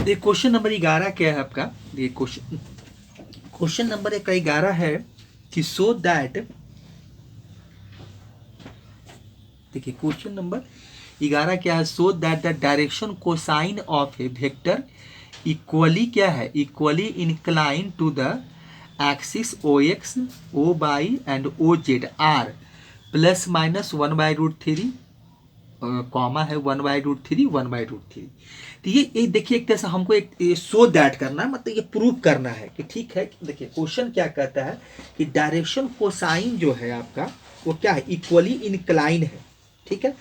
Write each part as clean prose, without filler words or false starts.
ये question number 11 क्या है आपका? ये क्वेश्चन नंबर 11 है कि सो दैट, देखिए क्वेश्चन नंबर 11 क्या है? So that the direction cosine of a vector equally क्या है? Equally incline to the axis O X O Y and O Z are plus minus 1/√3 comma है 1/√3 1/√3। तो ये देखिए एक तरह से हमको एक सो दैट करना है, मतलब ये प्रूव करना है कि ठीक है। देखिए क्वेश्चन क्या कहता है कि डायरेक्शन कोसाइन जो है आपका वो क्या है? इक्वली इंक्लाइन है। ठीक है,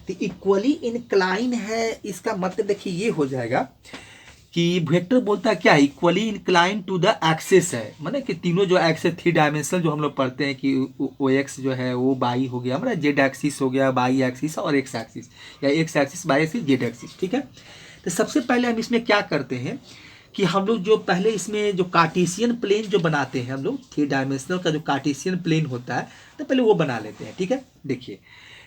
तो इक्वली इंक्लाइन है, इसका मतलब देखिए ये हो जाएगा कि वेक्टर बोलता है क्या है? Equally incline to the axis है, माने कि तीनों जो एक्सिस 3 डायमेंशनल जो हम लोग पढ़ते हैं कि ओ एक्स जो है वो बाई हो गया, हमारा जेड एक्सिस हो गया, बाई एक्सिस और एक्स एक्सिस, या x axis by axis Z axis. ठीक है, तो सबसे पहले हम इसमें क्या करते हैं कि हम लोग जो पहले इसमें जो कार्टेशियन प्लेन जो बनाते हैं हम लोग, 3 डायमेंशनल का जो कार्टेशियन प्लेन होता है, तो पहले वो बना लेते हैं। ठीक है, देखिए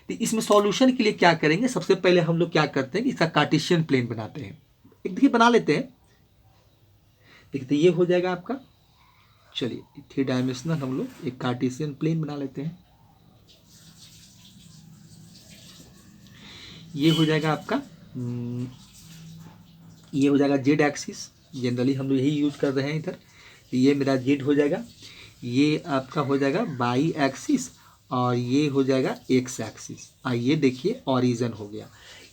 तो इसमें सॉल्यूशन के लिए क्या करेंगे? सबसे पहले हम लोग क्या करते हैं कि इसका कार्टेशियन प्लेन बनाते हैं। एक देखिए बना लेते हैं। देखिए तो ये हो जाएगा आपका, चलिए 3 डायमेंशनल हम लोग एक कार्टेशियन प्लेन बना लेते हैं। ये हो जाएगा आपका ये हो जाएगा जेड एक्सिस, जनरली हम लोग यही यूज कर रहे हैं इधर। तो ये मेरा जेड हो जाएगा, ये आपका हो जाएगा बाई एक्सिस, और ये हो जाएगा एक्स एक्सिस। ये देखिए ऑरिजन हो गया।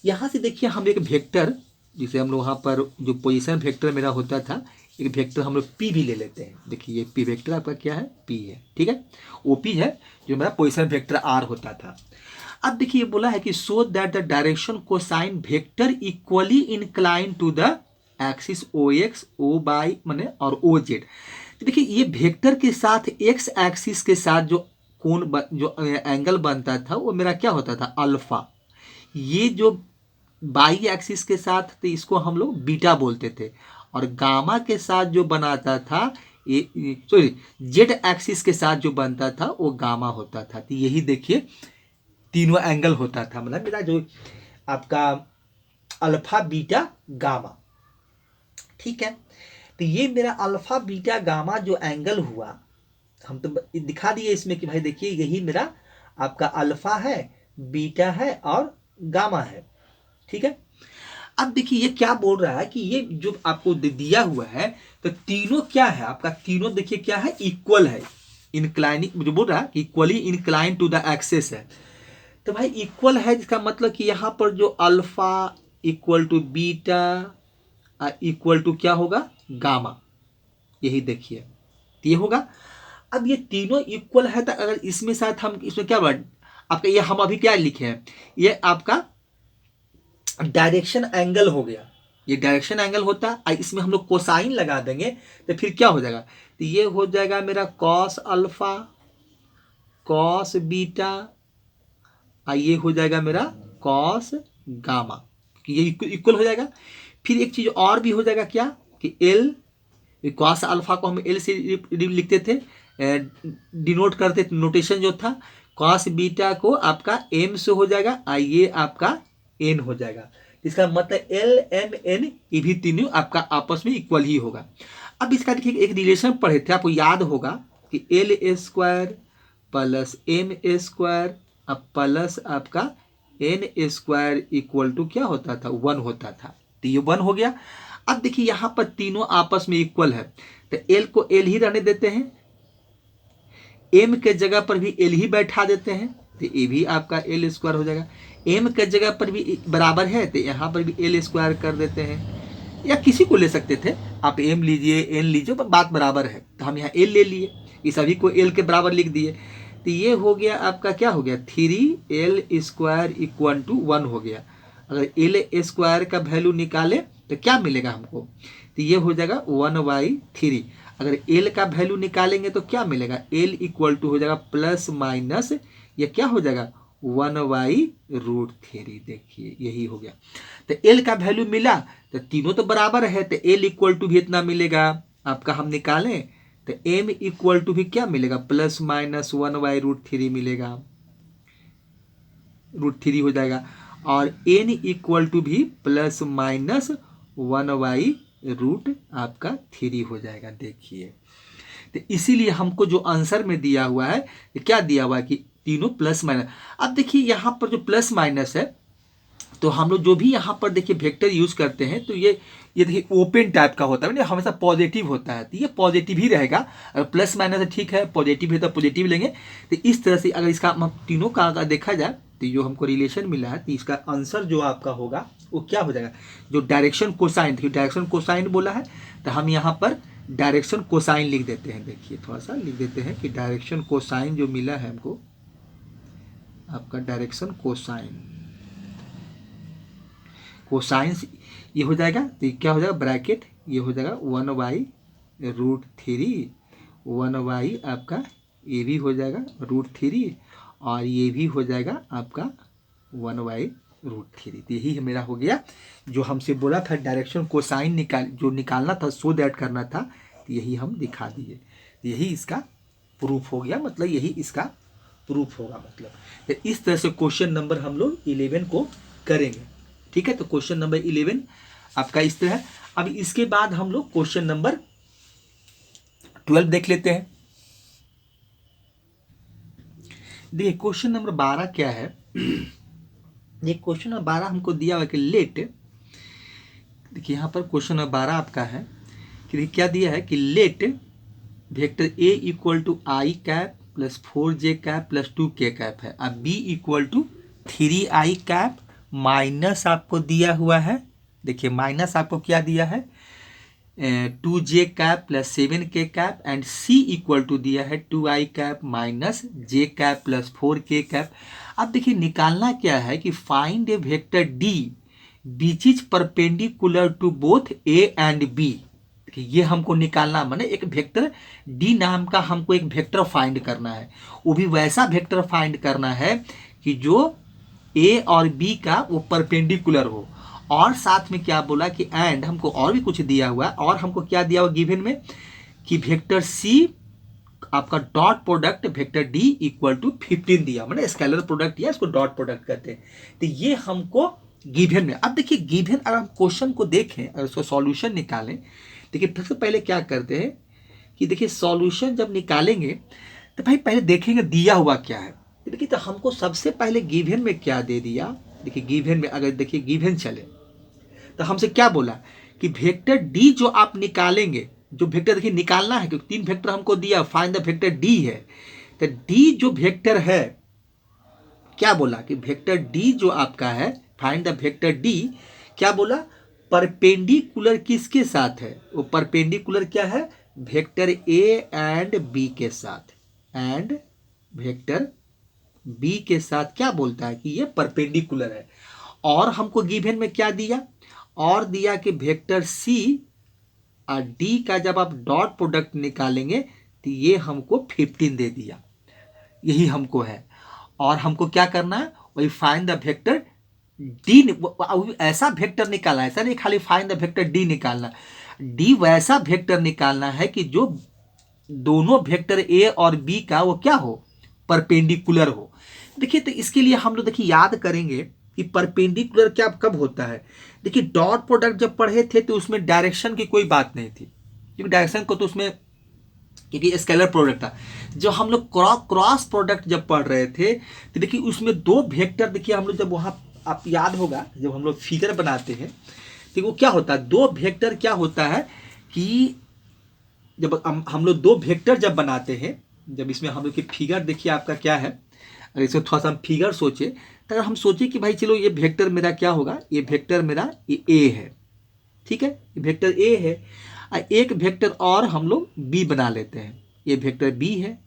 यहाँ से देखिए हम एक वेक्टर, जिसे हम लोग वहाँ पर जो पोजीशन वेक्टर मेरा होता था, एक वेक्टर हम लोग पी भी ले लेते हैं। देखिए ये पी वेक्टर आपका क्या है? पी है। ठीक है, ओ पी है जो मेरा पोजीशन वेक्टर आर होता था। अब देखिए ये बोला है कि so that the direction cosine vector equally incline to the axis O X O Y माने और ओ जेड। देखिए ये वेक्टर के साथ एक्स एक्सिस के साथ जो जो एंगल बनता था वो मेरा क्या होता था? अल्फा। ये जो बाई एक्सिस के साथ तो इसको हम लोग बीटा बोलते थे, और गामा के साथ जो बनाता था ये सॉरी जेड एक्सिस के साथ जो बनता था वो गामा होता था। तो यही देखिए तीनों एंगल होता था, मतलब मेरा जो आपका अल्फा बीटा गामा। ठीक है, तो ये मेरा अल्फा बीटा गामा जो एंगल हुआ, हम तो दिखा दिए इसमें कि भाई देखिए यही मेरा आपका अल्फा है, बीटा है और गामा है। ठीक है, अब देखिए ये क्या बोल रहा है कि ये जो आपको दिया हुआ है तो तीनों क्या है आपका? तीनों देखिए क्या है? इक्वल है, इंक्लाइनिंग जो बोल रहा है कि equally incline to the axis है। तो भाई इक्वल है, जिसका मतलब कि यहाँ पर जो alpha equal to beta equal to क्या होगा? गामा। यही देखिए ये होगा। अब ये तीनों इक्वल है, तो अगर इसमें साथ हम इसमें क्या वर्ड आपका, ये हम अभी क्या लिखे हैं? ये आपका डायरेक्शन एंगल हो गया। ये डायरेक्शन एंगल होता है, इसमें हम लोग कोसाइन लगा देंगे तो फिर क्या हो जाएगा? तो ये हो जाएगा मेरा कॉस अल्फा कॉस बीटा, ये हो जाएगा मेरा कॉस गामा। ये इक्वल हो जाएगा। फिर एक चीज और भी हो जाएगा क्या कि एल, कॉस अल्फा को हम एल से लिखते थे, डिनोट करते थे, नोटेशन जो था। कॉस बीटा को आपका एम से हो जाएगा, ये आपका एन हो जाएगा। इसका मतलब एल एम एन ये भी तीनों आपका आपस में इक्वल ही होगा। अब इसका देखिए एक रिलेशन पढ़े थे, आपको याद होगा कि L square plus M square अब प्लस आपका एन स्क्वायर इक्वल टू क्या होता था? 1 होता था। तो ये 1 हो गया। अब देखिए यहाँ पर तीनों आपस में इक्वल है, तो एल को एल ही रहने देते हैं, एम के जगह पर भी एल ही बैठा देते हैं, तो ये भी आपका एल स्क्वायर हो जाएगा। एम के जगह पर भी बराबर है तो यहाँ पर भी एल स्क्वायर कर देते हैं, या किसी को ले सकते थे आप, एम लीजिए एन लीजिए, बात बराबर है। तो हम यहाँ एल ले लिए, ये सभी को एल के बराबर लिख दिए। तो ये हो गया आपका क्या हो गया? 3l स्क्वायर इक्वल टू 1 हो गया। अगर एल स्क्वायर का वैल्यू निकाले तो क्या मिलेगा हमको? तो ये हो जाएगा 1/3। अगर एल का वैल्यू निकालेंगे तो क्या मिलेगा? एल इक्वल टू हो जाएगा प्लस माइनस, ये क्या हो जाएगा? 1/√3। देखिए यही हो गया। तो एल का वैल्यू मिला तो तीनों तो बराबर है, तो एल इक्वल टू भी इतना मिलेगा आपका, हम निकालें तो एम इक्वल टू भी क्या मिलेगा? प्लस माइनस 1/√3 मिलेगा, √3 हो जाएगा। और एन इक्वल टू भी प्लस माइनस 1/√3 रूट आपका 3 हो जाएगा। देखिए तो इसीलिए हमको जो आंसर में दिया हुआ है क्या दिया हुआ है कि तीनों प्लस माइनस। अब देखिए यहाँ पर जो प्लस माइनस है तो हम लोग जो भी यहाँ पर देखिए वेक्टर यूज करते हैं तो ये देखिए ओपन टाइप का होता है ना, हमेशा पॉजिटिव होता है तो ये पॉजिटिव ही रहेगा। अगर प्लस माइनस ठीक है, पॉजिटिव है तो पॉजिटिव लेंगे। तो इस तरह से अगर इसका तीनों का अगर देखा जाए तो जो हमको रिलेशन मिला है तो इसका आंसर जो आपका होगा वो क्या हो जाएगा, जो डायरेक्शन कोसाइन, देखिए डायरेक्शन कोसाइन बोला है तो हम यहाँ पर डायरेक्शन कोसाइन लिख देते हैं। देखिए थोड़ा सा लिख देते हैं कि डायरेक्शन कोसाइन जो मिला है हमको, आपका डायरेक्शन कोसाइन, कोसाइन ये हो जाएगा तो क्या हो जाएगा ब्रैकेट, ये हो जाएगा 1/√3, 1 आपका ये भी हो जाएगा √3 और ये भी हो जाएगा आपका 1/√3। तो यही मेरा हो गया जो हमसे बोला था डायरेक्शन कोसाइन जो निकालना था, सो दैट करना था, तो यही हम दिखा दिए। यही इसका प्रूफ हो गया, मतलब यही इसका प्रूफ होगा। मतलब तो इस तरह से क्वेश्चन नंबर हम लोग 11 को करेंगे। ठीक है, तो क्वेश्चन नंबर 11 आपका इस तरह है। अब इसके बाद हम लोग क्वेश्चन नंबर 12 देख लेते हैं। देखिए क्वेश्चन नंबर 12 क्या है। ये क्वेश्चन नंबर 12 हमको दिया हुआ कि लेट, देखिए यहाँ पर क्वेश्चन नंबर 12 आपका है कि क्या दिया है कि let vector a equal to I cap plus 4j cap plus 2k cap है। अब b equal to 3i cap minus आपको दिया हुआ है, देखिए माइनस आपको क्या दिया है 2j cap plus 7k cap and c equal to दिया है 2i cap minus j cap plus 4k cap. अब देखिए निकालना क्या है कि find a vector d which is perpendicular to both a and b। ये हमको निकालना, माने एक वेक्टर d नाम का हमको एक वेक्टर फाइंड करना है, वो भी वैसा वेक्टर फाइंड करना है कि जो a और b का वो परपेंडिकुलर हो। और साथ में क्या बोला कि एंड हमको और भी कुछ दिया हुआ है, और हमको क्या दिया हुआ गिवन में कि वेक्टर c आपका dot product vector d equal to 15 दिया, माने स्केलर प्रोडक्ट या इसको डॉट प्रोडक्ट कहते हैं। तो ये हमको गिवन में। अब देखिए गिवन अगर हम क्वेश्चन को देखें, अगर उसका सॉल्यूशन निकालें, देखिए सबसे पहले क्या करते हैं कि देखिए सॉल्यूशन जब निकालेंगे तो भाई पहले देखेंगे दिया हुआ क्या है। तो देखिए तो हमको सबसे पहले गिवन में क्या दे दिया, देखिए गिवन में अगर देखिए गिवन चले तो हमसे क्या बोला कि वेक्टर डी जो आप निकालेंगे, जो वेक्टर देखिए निकालना है क्योंकि 3 वेक्टर हमको दिया, फाइंड द वेक्टर डी है। तो डी जो वेक्टर है क्या बोला कि वेक्टर डी जो आपका है फाइंड द वेक्टर डी, क्या बोला परपेंडिकुलर किसके साथ है, वो परपेंडिकुलर क्या है वेक्टर ए एंड बी के साथ, एंड वेक्टर बी के साथ क्या बोलता है कि ये परपेंडिकुलर है। और हमको गिवन में क्या दिया, और दिया कि वेक्टर सी और डी का जब आप डॉट प्रोडक्ट निकालेंगे तो ये हमको 15 दे दिया, यही हमको है। और हमको क्या करना है वही फाइंड द वेक्टर डी, ऐसा वेक्टर निकालना है, ऐसा नहीं खाली फाइंड द वेक्टर डी निकालना, डी वैसा वेक्टर निकालना है कि जो दोनों वेक्टर ए और बी का वो क्या हो परपेंडिकुलर हो। देखिए तो इसके लिए हम लोग देखिए याद करेंगे कि परपेंडिकुलर क्या कब होता है। देखिए डॉट प्रोडक्ट जब पढ़े थे तो उसमें डायरेक्शन की कोई बात नहीं थी, क्योंकि डायरेक्शन को तो उसमें क्योंकि स्केलर प्रोडक्ट था। जो हम लोग क्रॉस प्रोडक्ट जब पढ़ रहे थे तो देखिए उसमें 2 वेक्टर, देखिए हम लोग जब वहाँ आप याद होगा जब हम लोग फिगर बनाते हैं तो वो क्या होता है 2 वेक्टर क्या होता है कि जब हम लोग 2 वेक्टर जब बनाते हैं, जब इसमें हम लोग की फिगर देखिए आपका क्या है, अगर इसको थोड़ा सा हम फिगर सोचे तो अगर हम सोचे कि भाई चलो ये वेक्टर मेरा क्या होगा, ये वेक्टर मेरा ये ए है, ठीक है ये वेक्टर ए है, और एक वेक्टर और हम लोग बी बना लेते हैं, ये वेक्टर बी है,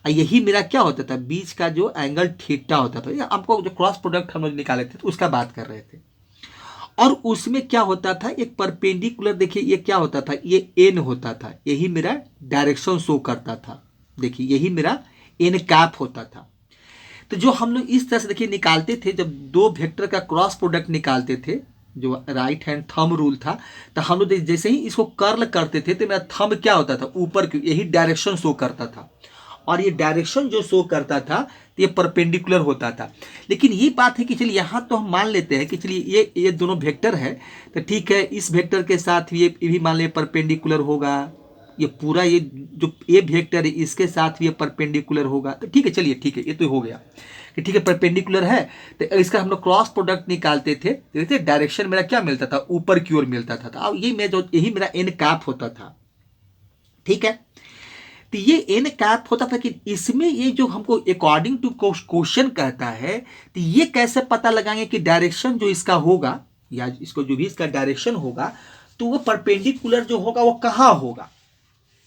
और यही मेरा क्या होता था बीच का जो एंगल थीटा होता था। आपको जो क्रॉस प्रोडक्ट हम लोग निकाले थे तो उसका बात कर रहे थे। और उसमें क्या होता था एक परपेंडिकुलर, देखिए ये क्या होता था ये एन होता था, यही मेरा डायरेक्शन शो करता था, देखिए यही मेरा एन कैप होता था। तो जो हम लोग इस तरह से देखिए निकालते थे, जब 2 वेक्टर का क्रॉस प्रोडक्ट निकालते थे, जो राइट हैंड थंब रूल था, तो हम लोग जैसे ही इसको कर्ल करते थे तो मेरा थंब क्या होता था ऊपर की, यही डायरेक्शन शो करता था। और ये डायरेक्शन जो शो करता था तो ये परपेंडिकुलर होता था। लेकिन ये बात है कि चलिए यहाँ तो हम मान लेते हैं कि चलिए ये दोनों वेक्टर है, तो ठीक है, इस वेक्टर के साथ ये भी मान लें परपेंडिकुलर होगा, ये पूरा ये जो ये वेक्टर है इसके साथ भी ये परपेंडिकुलर होगा, तो ठीक है, चलिए ठीक है, ये तो हो गया कि ठीक है परपेंडिकुलर है। तो इसका हम लोग क्रॉस प्रोडक्ट निकालते थे, देखते डायरेक्शन मेरा क्या मिलता था, ऊपर की ओर मिलता था। अब यही मेरा एन कैप होता था, ठीक है। तो ये एन कैप होता था कि इसमें ये जो हमको अकॉर्डिंग टू क्वेश्चन कहता है, तो ये कैसे पता लगाएंगे कि डायरेक्शन जो इसका होगा या इसको जो भी इसका डायरेक्शन होगा तो वो परपेंडिकुलर जो होगा वो कहाँ होगा।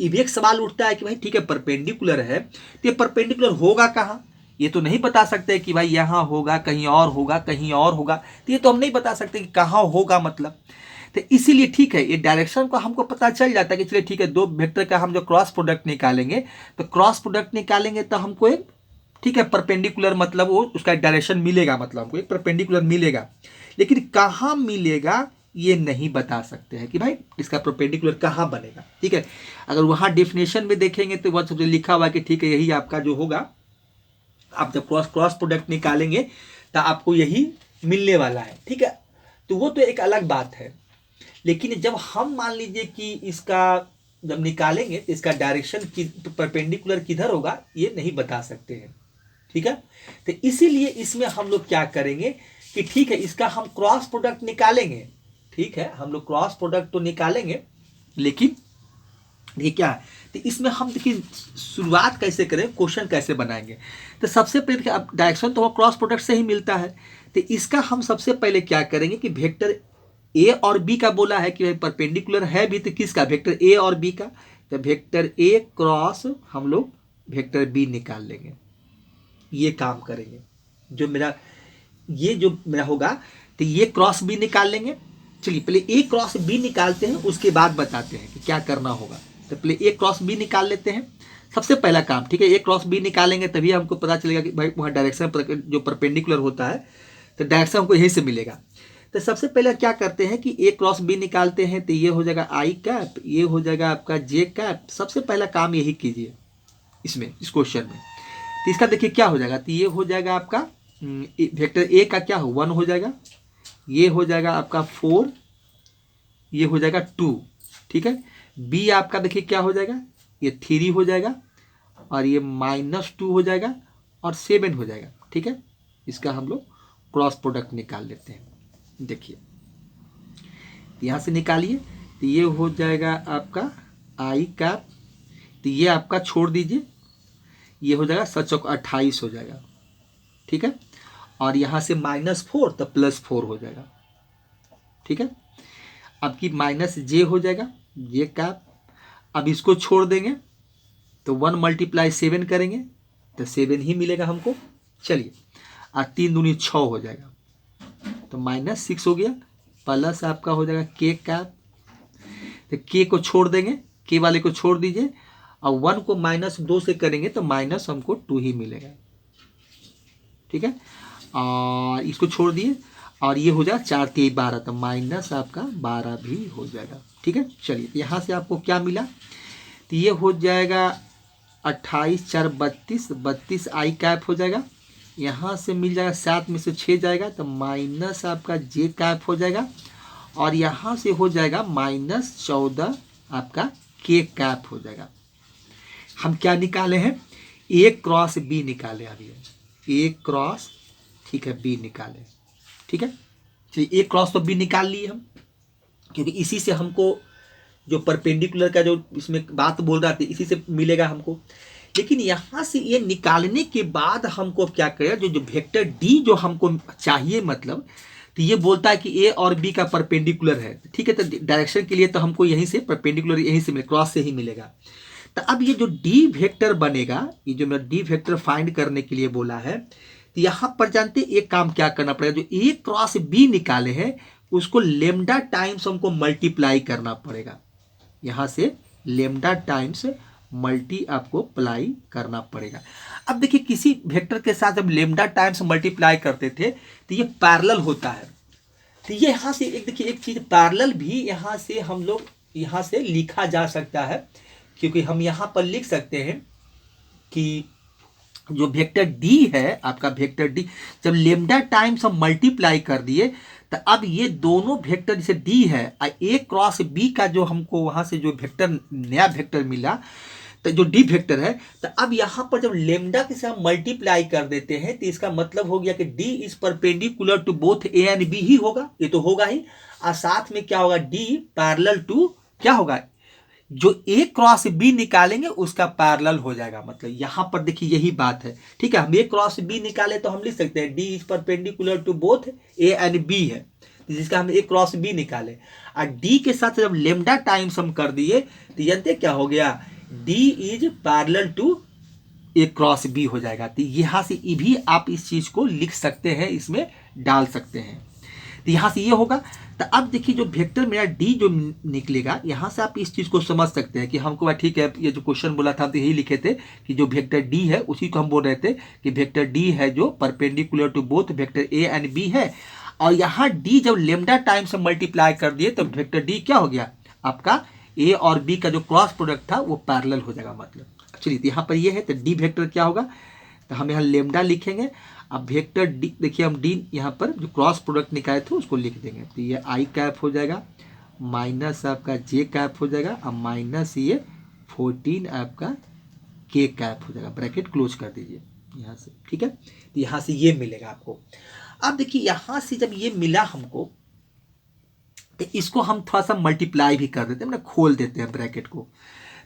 ये भी एक सवाल उठता है कि भाई ठीक है परपेंडिकुलर है तो ये परपेंडिकुलर होगा कहाँ, ये तो नहीं बता सकते कि भाई यहाँ होगा, कहीं और होगा, कहीं और होगा, तो ये तो हम नहीं बता सकते कि कहाँ होगा मतलब। तो इसीलिए ठीक है ये डायरेक्शन को हमको पता चल जाता है कि चलिए ठीक है दो वेक्टर का हम जो क्रॉस प्रोडक्ट निकालेंगे तो क्रॉस प्रोडक्ट निकालेंगे तो हमको एक ठीक है परपेंडिकुलर मतलब वो उसका डायरेक्शन मिलेगा, मतलब हमको एक परपेंडिकुलर मिलेगा। लेकिन कहाँ मिलेगा ये नहीं बता सकते हैं कि भाई इसका परपेंडिकुलर कहाँ बनेगा, ठीक है। अगर वहाँ डेफिनेशन में देखेंगे तो वह सब लिखा हुआ कि ठीक है यही आपका जो होगा, आप जब क्रॉस प्रोडक्ट निकालेंगे तो आपको यही मिलने वाला है, ठीक है। तो वो तो एक अलग बात है। लेकिन जब हम मान लीजिए कि इसका जब निकालेंगे तो इसका डायरेक्शन की परपेंडिकुलर किधर होगा ये नहीं बता सकते हैं, ठीक है। तो इसीलिए इसमें हम लोग क्या करेंगे कि ठीक है इसका हम क्रॉस प्रोडक्ट निकालेंगे, ठीक है, हम लोग क्रॉस प्रोडक्ट तो निकालेंगे। लेकिन ये क्या है, तो इसमें हम देखिए शुरुआत कैसे करें, क्वेश्चन कैसे बनाएंगे। तो सबसे पहले अब डायरेक्शन तो क्रॉस प्रोडक्ट से ही मिलता है, तो इसका हम सबसे पहले क्या करेंगे कि वेक्टर ए और बी का बोला है कि भाई परपेंडिकुलर है भी, तो किसका, वेक्टर ए और बी का, तो वेक्टर ए क्रॉस हम लोग वेक्टर बी निकाल लेंगे। ये काम करेंगे जो मेरा ये जो मेरा होगा, तो ये क्रॉस बी निकाल लेंगे। चलिए पहले ए क्रॉस बी निकालते हैं, उसके बाद बताते हैं कि क्या करना होगा। तो पहले ए क्रॉस बी निकाल लेते हैं, सबसे पहला काम, ठीक है। ए क्रॉस बी निकालेंगे तभी हमको पता चलेगा कि भाई वहाँ डायरेक्शन जो परपेंडिकुलर होता है तो डायरेक्शन हमको यहीं से मिलेगा। तो सबसे पहले क्या करते हैं कि ए क्रॉस बी निकालते हैं, तो ये हो जाएगा आई कैप, ये हो जाएगा आपका जे कैप। सबसे पहला काम यही कीजिए इसमें, इस क्वेश्चन में। तो इसका देखिए क्या हो जाएगा, तो ये हो जाएगा आपका वेक्टर ए का क्या हो 1 हो जाएगा, ये हो जाएगा आपका 4, ये हो जाएगा 2, ठीक है। बी आपका देखिए क्या हो जाएगा, ये 3 हो जाएगा और ये -2 हो जाएगा और 7 हो जाएगा, ठीक है। इसका हम लोग क्रॉस प्रोडक्ट निकाल लेते हैं। देखिए यहाँ से निकालिए, तो ये हो जाएगा आपका आई कैप, तो ये आपका छोड़ दीजिए, ये हो जाएगा 7×28 हो जाएगा, ठीक है। और यहाँ से -4 तो +4 हो जाएगा, ठीक है। अब की माइनस जे हो जाएगा, जे कैप। अब इसको छोड़ देंगे तो 1 × 7 करेंगे तो 7 ही मिलेगा हमको। चलिए 3 दूनी 6 हो जाएगा, तो -6 हो गया, प्लस आपका हो जाएगा के कैप। तो के को छोड़ देंगे, के वाले को छोड़ दीजिए, और 1 को -2 से करेंगे तो माइनस हमको 2 ही मिलेगा, ठीक है। और इसको छोड़ दिए और ये हो जाएगा 4 3 12, तो माइनस आपका 12 भी हो जाएगा, ठीक है। चलिए यहाँ से आपको क्या मिला, तो ये हो जाएगा 28 4 32, 32 आई कैप हो जाएगा। यहाँ से मिल जाएगा 7 में से 6 जाएगा तो माइनस आपका जे कैप हो जाएगा, और यहाँ से हो जाएगा -14 आपका के कैप हो जाएगा। हम क्या निकाले हैं, ए क्रॉस बी निकाले, अभी ए क्रॉस, ठीक है, बी निकाले, ठीक है। चलिए ए क्रॉस तो बी निकाल लिए हम, क्योंकि इसी से हमको जो परपेंडिकुलर का जो इसमें बात बोल रहा था इसी से मिलेगा हमको। लेकिन यहाँ से ये निकालने के बाद हमको क्या करें, जो वेक्टर डी जो हमको चाहिए, मतलब तो ये बोलता है कि ए और बी का परपेंडिकुलर है, ठीक है। तो डायरेक्शन के लिए तो हमको यहीं से परपेंडिकुलर यहीं से क्रॉस से ही मिलेगा। तो अब ये जो डी वेक्टर बनेगा, ये जो मेरा डी वेक्टर फाइंड करने के लिए बोला है, तो यहाँ पर जानते एक काम क्या करना पड़ेगा, जो ए क्रॉस बी निकाले हैं उसको लेमडा टाइम्स हमको मल्टीप्लाई करना पड़ेगा। यहाँ से लेमडा टाइम्स मल्टी आपको प्लाई करना पड़ेगा। अब देखिए किसी वेक्टर के साथ जब लेमडा टाइम्स मल्टीप्लाई करते थे तो ये पैरेलल होता है। तो ये यहाँ से एक देखिए एक चीज पैरेलल भी यहाँ से हम लोग यहाँ से लिखा जा सकता है, क्योंकि हम यहाँ पर लिख सकते हैं कि जो वेक्टर डी है आपका, वेक्टर डी जब लेमडा टाइम्स हम मल्टीप्लाई कर दिए तो अब ये दोनों वेक्टर जैसे डी है ए क्रॉस बी का जो हमको वहां से जो वेक्टर नया वेक्टर मिला तो जो डी वेक्टर है, तो अब यहाँ पर जब लेमडा के साथ मल्टीप्लाई कर देते हैं तो इसका मतलब हो गया कि D is perpendicular to both A and B ही होगा, ये तो होगा ही। और साथ में क्या होगा, डी पैरेलल टू क्या होगा, जो ए क्रॉस बी निकालेंगे उसका पैरेलल हो जाएगा। मतलब यहां पर देखिए यही बात है, ठीक है। हम ए क्रॉस बी निकाले तो हम लिख सकते हैं D is perpendicular to both A and B है, जिसका हम ए क्रॉस बी निकाले। और डी के साथ जब लेमडा टाइम्स हम कर दिए तो जानते क्या हो गया, D is parallel to A cross B हो जाएगा। तो यहां से भी आप इस चीज को लिख सकते हैं, इसमें डाल सकते हैं। तो यहां से ये होगा। तो अब देखिए जो वेक्टर मेरा डी जो निकलेगा, यहाँ से आप इस चीज़ को समझ सकते हैं कि हमको ठीक है, ये जो क्वेश्चन बोला था तो यही लिखे थे कि जो वेक्टर डी है उसी को हम बोल रहे थे कि वेक्टर डी है जो perpendicular to both vector A and B है। और यहाँ डी जब लेमडा टाइम से मल्टीप्लाई कर दिए तो वेक्टर डी क्या हो गया, आपका ए और बी का जो क्रॉस प्रोडक्ट था वो पैरेलल हो जाएगा। मतलब चलिए यहाँ पर ये है, तो डी वेक्टर क्या होगा, तो हम यहाँ लेमडा लिखेंगे। अब वेक्टर डी देखिए, हम डी यहाँ पर जो क्रॉस प्रोडक्ट निकाले थे उसको लिख देंगे। तो ये आई कैप हो जाएगा माइनस आपका जे कैप हो जाएगा और माइनस ये 14 आपका के कैप हो जाएगा। ब्रैकेट क्लोज कर दीजिए यहाँ से, ठीक है। तो यहाँ से ये मिलेगा आपको। अब देखिए यहाँ से जब ये मिला हमको तो इसको हम थोड़ा सा मल्टीप्लाई भी कर देते हैं, मतलब खोल देते हैं ब्रैकेट को।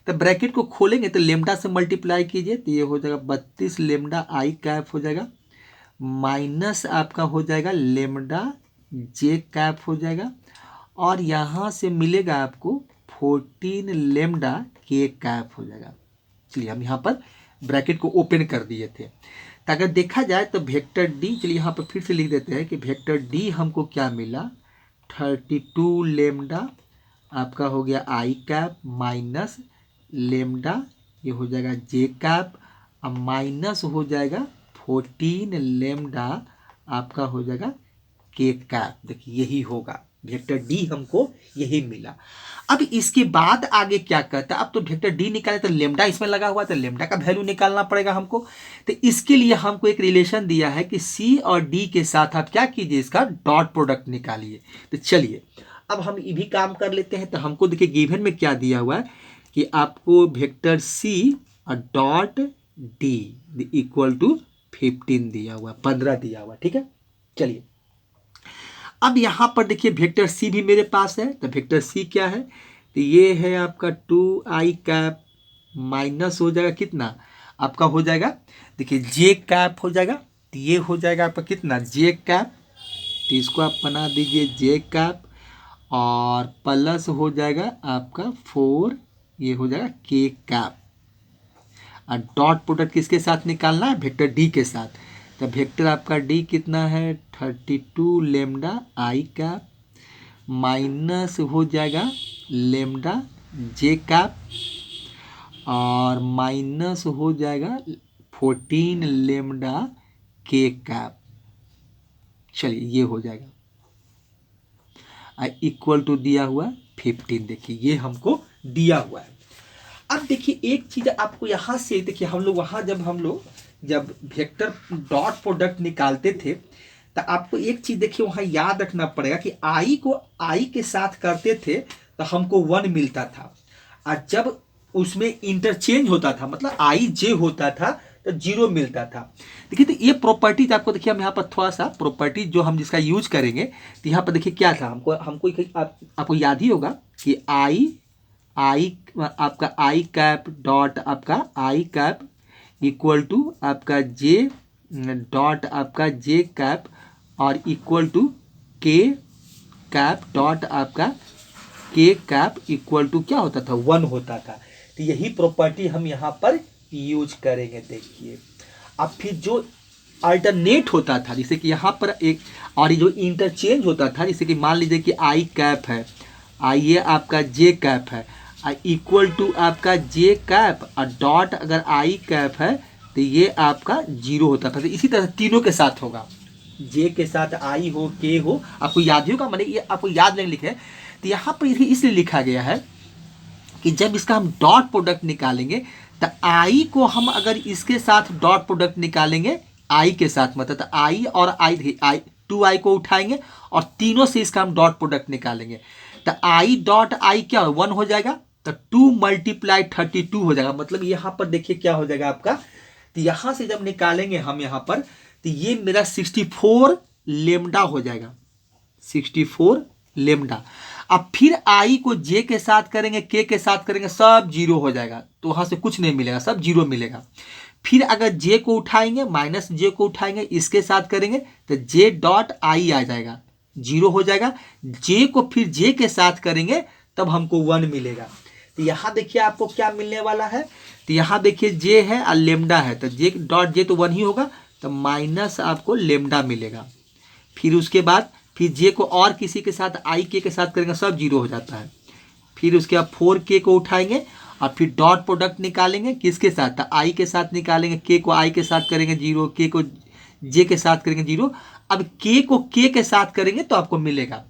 तो ब्रैकेट को खोलेंगे तो लेमडा से मल्टीप्लाई कीजिए तो ये हो जाएगा 32 लेमडा आई कैप हो जाएगा माइनस आपका हो जाएगा लेमडा जे कैप हो जाएगा, और यहाँ से मिलेगा आपको 14 लेमडा के कैप हो जाएगा। चलिए हम यहाँ पर ब्रैकेट को ओपन कर दिए थे। तो अगर देखा जाए तो वेक्टर डी, चलिए यहाँ पर फिर से लिख देते हैं कि वेक्टर डी हमको क्या मिला, 32 लेमडा आपका हो गया आई कैप माइनस लेमडा ये हो जाएगा जे कैप और माइनस हो जाएगा 14 लेमडा आपका हो जाएगा के कैप। देखिए यही होगा, वेक्टर डी हमको यही मिला। अब इसके बाद आगे क्या करता है, अब तो वेक्टर डी निकाले तो लेमडा इसमें लगा हुआ, तो लेमडा का वैल्यू निकालना पड़ेगा हमको। तो इसके लिए हमको एक रिलेशन दिया है कि सी और डी के साथ आप क्या कीजिए, इसका डॉट प्रोडक्ट निकालिए। तो चलिए अब हम ये भी काम कर लेते हैं। तो हमको देखिए गिवन में क्या दिया हुआ है कि आपको वेक्टर सी और डॉट डी इक्वल टू 15 दिया हुआ, 15 दिया हुआ, ठीक है। चलिए अब यहां पर देखिए वेक्टर सी भी मेरे पास है। तो वेक्टर सी क्या है, तो ये है आपका 2i कैप माइनस हो जाएगा कितना, आपका हो जाएगा देखिए जे कैप हो जाएगा। तो ये हो जाएगा आपका कितना, जे कैप। तो इसको आप बना दीजिए जे कैप और प्लस हो जाएगा आपका 4 ये हो जाएगा के कैप। और डॉट प्रोडक्ट किसके साथ निकालना है, वेक्टर डी के साथ। तो वेक्टर आपका डी कितना है 32 लेमडा आई कैप माइनस हो जाएगा लेमडा जे कैप और माइनस हो जाएगा 14 लेमडा के कैप। चलिए ये हो जाएगा इक्वल टू दिया हुआ 15। देखिए ये हमको दिया हुआ है। अब देखिए एक चीज आपको यहाँ से देखिए, हम लोग वहाँ जब वेक्टर डॉट प्रोडक्ट निकालते थे तो आपको एक चीज देखिए वहाँ याद रखना पड़ेगा कि आई को आई के साथ करते थे तो हमको 1 मिलता था, और जब उसमें इंटरचेंज होता था मतलब आई जे होता था तो 0 मिलता था। देखिए तो ये प्रॉपर्टीज आपको देखिए, हम यहाँ पर थोड़ा सा प्रॉपर्टीज जो हम जिसका यूज करेंगे तो यहाँ पर देखिए क्या था, आपको याद ही होगा कि आई आपका आई कैप डॉट आपका आई कैप इक्वल टू आपका जे डॉट आपका जे कैप और इक्वल टू के कैप डॉट आपका के कैप इक्वल टू क्या होता था, 1 होता था। तो यही प्रॉपर्टी हम यहाँ पर यूज करेंगे। देखिए अब फिर जो अल्टरनेट होता था, जैसे कि यहाँ पर एक और जो इंटरचेंज होता था, जैसे कि मान लीजिए कि आई कैप है, आई ये आपका जे कैप है इक्वल टू आपका जे कैप और डॉट अगर आई कैप है तो ये आपका 0 होता था। तो इसी तरह तीनों के साथ होगा, जे के साथ आई हो के हो, आपको याद ही होगा, मैंने ये आपको याद नहीं लिखे। तो यहाँ पर इसलिए लिखा गया है कि जब इसका हम डॉट प्रोडक्ट निकालेंगे तो आई को हम अगर इसके साथ डॉट प्रोडक्ट निकालेंगे, आई के साथ मतलब, तो आई और आई 2i को उठाएंगे और तीनों से इसका हम डॉट प्रोडक्ट निकालेंगे। तो आई डॉट आई क्या 1 हो जाएगा, तो 2 × 32 हो जाएगा। मतलब यहाँ पर देखिए क्या हो जाएगा आपका, तो यहाँ से जब निकालेंगे हम यहाँ पर, तो ये मेरा 64 लेमडा हो जाएगा, 64 लेमडा। अब फिर आई को जे के साथ करेंगे, के साथ करेंगे, सब जीरो हो जाएगा, तो वहाँ से कुछ नहीं मिलेगा, सब जीरो मिलेगा। फिर अगर जे को उठाएंगे, माइनस जे को उठाएंगे, इसके साथ करेंगे तो जे डॉट आई आ जाएगा, जीरो हो जाएगा। जे को फिर जे के साथ करेंगे तब हमको 1 मिलेगा। तो यहाँ देखिए आपको क्या मिलने वाला है, तो यहाँ देखिए जे है और लेमडा है, तो जे डॉट जे तो 1 ही होगा, तो माइनस आपको लेमडा मिलेगा। फिर उसके बाद फिर जे को और किसी के साथ आई के साथ करेंगे, सब जीरो हो जाता है। फिर उसके बाद 4k को उठाएंगे और फिर डॉट प्रोडक्ट निकालेंगे, किसके साथ, तो आई के साथ निकालेंगे, के को आई के साथ करेंगे जीरो, के को जे के साथ करेंगे जीरो। अब के को के साथ करेंगे तो आपको मिलेगा,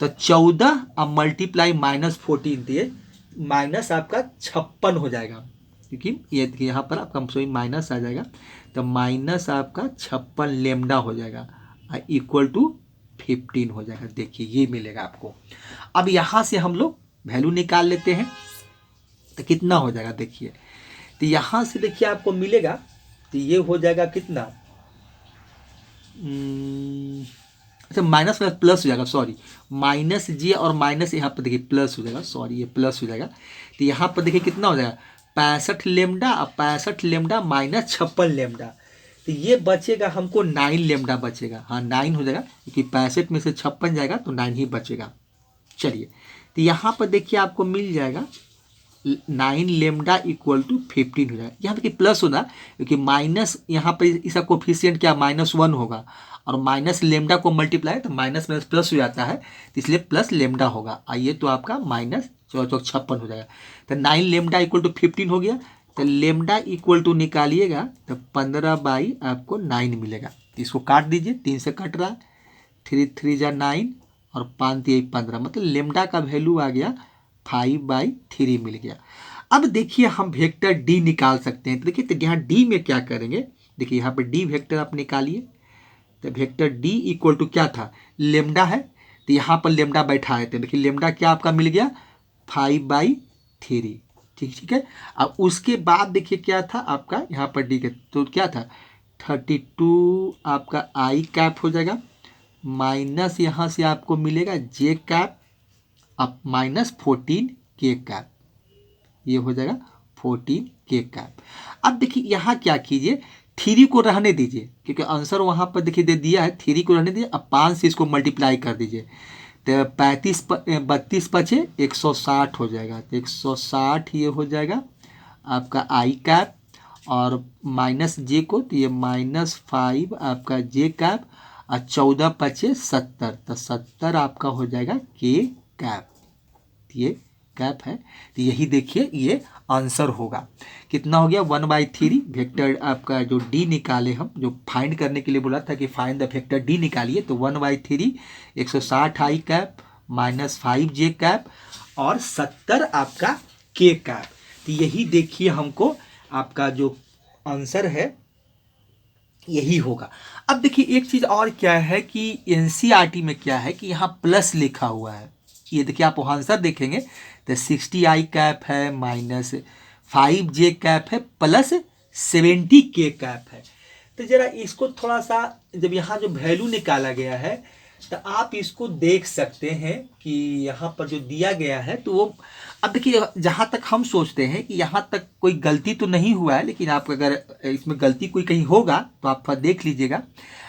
तो 14 अब मल्टीप्लाई -14, दिए माइनस आपका 56 हो जाएगा, क्योंकि ये यहाँ पर आपका सॉरी माइनस आ जाएगा, तो माइनस आपका 56 लेमडा हो जाएगा इक्वल टू 15 हो जाएगा। देखिए ये मिलेगा आपको। अब यहाँ से हम लोग वैल्यू निकाल लेते हैं, तो कितना हो जाएगा देखिए, तो यहाँ से देखिए आपको मिलेगा, तो ये हो जाएगा कितना, अच्छा माइनस प्लस हो जाएगा, सॉरी माइनस जे और माइनस यहाँ पर देखिए प्लस हो जाएगा, सॉरी ये प्लस हो जाएगा। तो यहाँ पर देखिए कितना हो जाएगा 65 लेमडा, और 65 लेमडा माइनस 56 लेमडा, तो ये बचेगा हमको 9 लेमडा बचेगा। हाँ 9 हो जाएगा, क्योंकि 65 में से 56 जाएगा तो 9 ही बचेगा। चलिए तो यहाँ पर देखिए आपको मिल जाएगा 9 लेमडा इक्वल टू 15 हो जाएगा। यहाँ देखिए प्लस होगा, क्योंकि माइनस यहाँ पर इसका कोफिशिएंट क्या -1 होगा, और माइनस लेमडा को मल्टीप्लाई तो माइनस माइनस प्लस हो जाता है, तो इसलिए प्लस लेमडा होगा। आइए तो आपका -56 हो जाएगा, तो 9 लेमडा इक्वल टू 15 हो गया। तो लेमडा इक्वल टू निकालिएगा तो 15 आपको 9 मिलेगा। इसको काट दीजिए, 3 से कट रहा है, 3 3 जा 9 और 5 3 15, मतलब लेमडा का वैल्यू आ गया 5/3 मिल गया। अब देखिए हम वेक्टर डी निकाल सकते हैं, तो देखिए तो यहाँ डी में क्या करेंगे, देखिए यहाँ पर डी वेक्टर आप निकालिए, तो वेक्टर डी इक्वल टू क्या था, लेमडा है, तो यहाँ पर लेमडा बैठा है, तो देखिए लेमडा क्या आपका मिल गया 5/3, ठीक है। अब उसके बाद देखिए क्या था आपका यहाँ पर डी के, तो क्या था 32 आपका आई कैप हो जाएगा, माइनस यहाँ से आपको मिलेगा जे कैप, अब -14 के कैप, ये हो जाएगा 14 के कैप। अब देखिए यहाँ क्या कीजिए, 3 को रहने दीजिए, क्योंकि आंसर वहाँ पर देखिए दे दिया है, 3 को रहने दीजिए। अब 5 से इसको मल्टीप्लाई कर दीजिए, तो 32 पचे 160 हो जाएगा, तो 160 ये हो जाएगा आपका आई कैप, और माइनस जे को तो ये -5 आपका जे कैप, और 14 पचे 70, तो 70 आपका हो जाएगा के कैप, ये कैप है। तो यही देखिए ये आंसर होगा, कितना हो गया 1/3 वेक्टर आपका जो डी निकाले हम, जो फाइंड करने के लिए बोला था कि फाइंड द वेक्टर डी निकालिए, तो 1/3 160 आई कैप -5 जे कैप और 70 आपका के कैप। तो यही देखिए हमको आपका जो आंसर है यही होगा। अब देखिए एक चीज़ और क्या है कि एनसीईआरटी में क्या है कि यहाँ प्लस लिखा हुआ है, ये देखिए आप आंसर देखेंगे तो 60 आई कैप है, -5 जे कैप है, +70 के कैप है। तो जरा इसको थोड़ा सा, जब यहाँ जो वैल्यू निकाला गया है तो आप इसको देख सकते हैं कि यहाँ पर जो दिया गया है, तो वो अब देखिए जहाँ तक हम सोचते हैं कि यहाँ तक कोई गलती तो नहीं हुआ है, लेकिन आप अगर इसमें गलती कोई कहीं होगा तो आप देख लीजिएगा।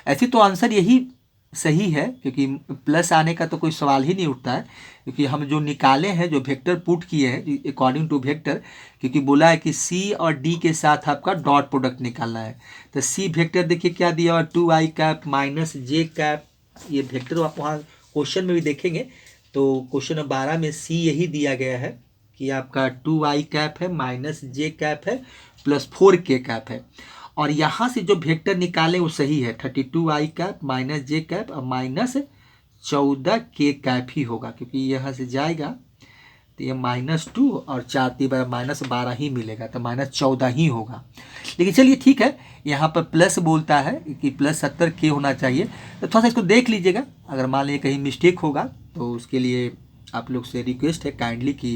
ऐसे तो आंसर यही सही है, क्योंकि प्लस आने का तो कोई सवाल ही नहीं उठता है, क्योंकि हम जो निकाले हैं, जो वेक्टर पुट किए हैं अकॉर्डिंग टू वेक्टर, क्योंकि बोला है कि सी और डी के साथ आपका डॉट प्रोडक्ट निकालना है। तो सी वेक्टर देखिए क्या दिया हुआ 2 आई कैप -जे कैप, ये वेक्टर आप वहाँ क्वेश्चन में भी देखेंगे, तो क्वेश्चन 12 में सी यही दिया गया है कि आपका 2 आई कैप है -जे कैप है +4 के कैप है। और यहाँ से जो वेक्टर निकाले वो सही है, 32 आई कैप -जे कैप और -14 के कैप ही होगा, क्योंकि यहाँ से जाएगा तो ये -2 और 4 -12 ही मिलेगा, तो -14 ही होगा। लेकिन चलिए ठीक है, यहाँ पर प्लस बोलता है कि +70 के होना चाहिए, तो थोड़ा सा इसको देख लीजिएगा। अगर मान लीजिए कहीं मिस्टेक होगा तो उसके लिए आप लोग से रिक्वेस्ट है काइंडली कि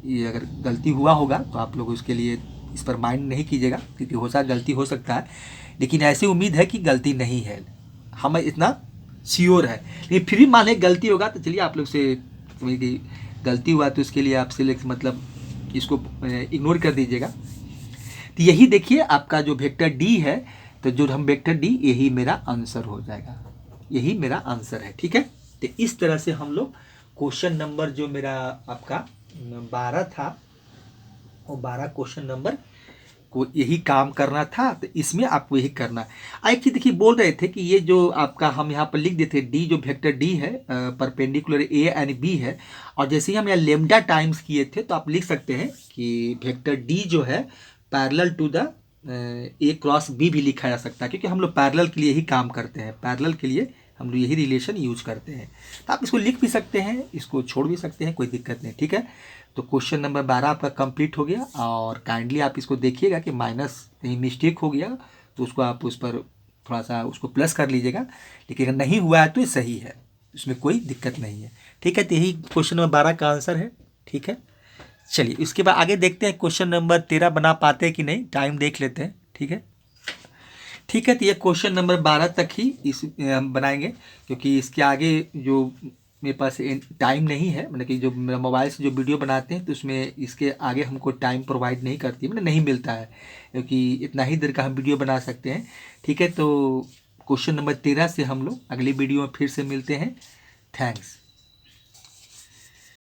ये अगर गलती हुआ होगा तो आप लोग उसके लिए इस पर माइंड नहीं कीजिएगा, क्योंकि गलती हो सकता है, लेकिन ऐसी उम्मीद है कि गलती नहीं है, हमें इतना श्योर है। लेकिन फिर भी मान लीजिए गलती होगा तो चलिए आप लोग से कि गलती हुआ तो उसके लिए आप सिलेक्ट मतलब इसको इग्नोर कर दीजिएगा। तो यही देखिए आपका जो वेक्टर डी है, तो जो हम वेक्टर डी, यही मेरा आंसर हो जाएगा, यही मेरा आंसर है। ठीक है, तो इस तरह से हम लोग क्वेश्चन नंबर जो मेरा आपका 12 था, वो 12 क्वेश्चन नंबर को यही काम करना था, तो इसमें आपको यही करना है। एक चीज देखिए, बोल रहे थे कि ये जो आपका हम यहाँ पर लिख देते डी, जो वेक्टर डी है परपेंडिकुलर ए एंड बी है, और जैसे ही हम यहाँ लेमडा टाइम्स किए थे तो आप लिख सकते हैं कि वेक्टर डी जो है parallel to the A cross B भी लिखा जा सकता है, क्योंकि हम लोग पैरेलल के लिए ही काम करते हैं, पैरेलल के लिए हम लोग यही रिलेशन यूज करते हैं। तो आप इसको लिख भी सकते हैं, इसको छोड़ भी सकते हैं, कोई दिक्कत नहीं। ठीक है, तो क्वेश्चन नंबर 12 आपका कंप्लीट हो गया, और काइंडली आप इसको देखिएगा कि माइनस कहीं मिस्टेक हो गया तो उसको आप उस पर थोड़ा सा उसको प्लस कर लीजिएगा, लेकिन अगर नहीं हुआ है तो ये सही है, इसमें कोई दिक्कत नहीं है। ठीक है, तो यही क्वेश्चन नंबर 12 का आंसर है। ठीक है, चलिए इसके बाद आगे देखते हैं क्वेश्चन नंबर 13 बना पाते हैं कि नहीं, टाइम देख लेते हैं। ठीक है, ठीक है, तो ये क्वेश्चन नंबर 12 तक ही इस हम बनाएंगे, क्योंकि इसके आगे जो मेरे पास टाइम नहीं है, मतलब कि जो मेरा मोबाइल से जो वीडियो बनाते हैं तो उसमें इसके आगे हमको टाइम प्रोवाइड नहीं करती, मतलब नहीं मिलता है, क्योंकि इतना ही देर का हम वीडियो बना सकते हैं। ठीक है, तो क्वेश्चन नंबर 13 से हम लोग अगली वीडियो में फिर से मिलते हैं। थैंक्स।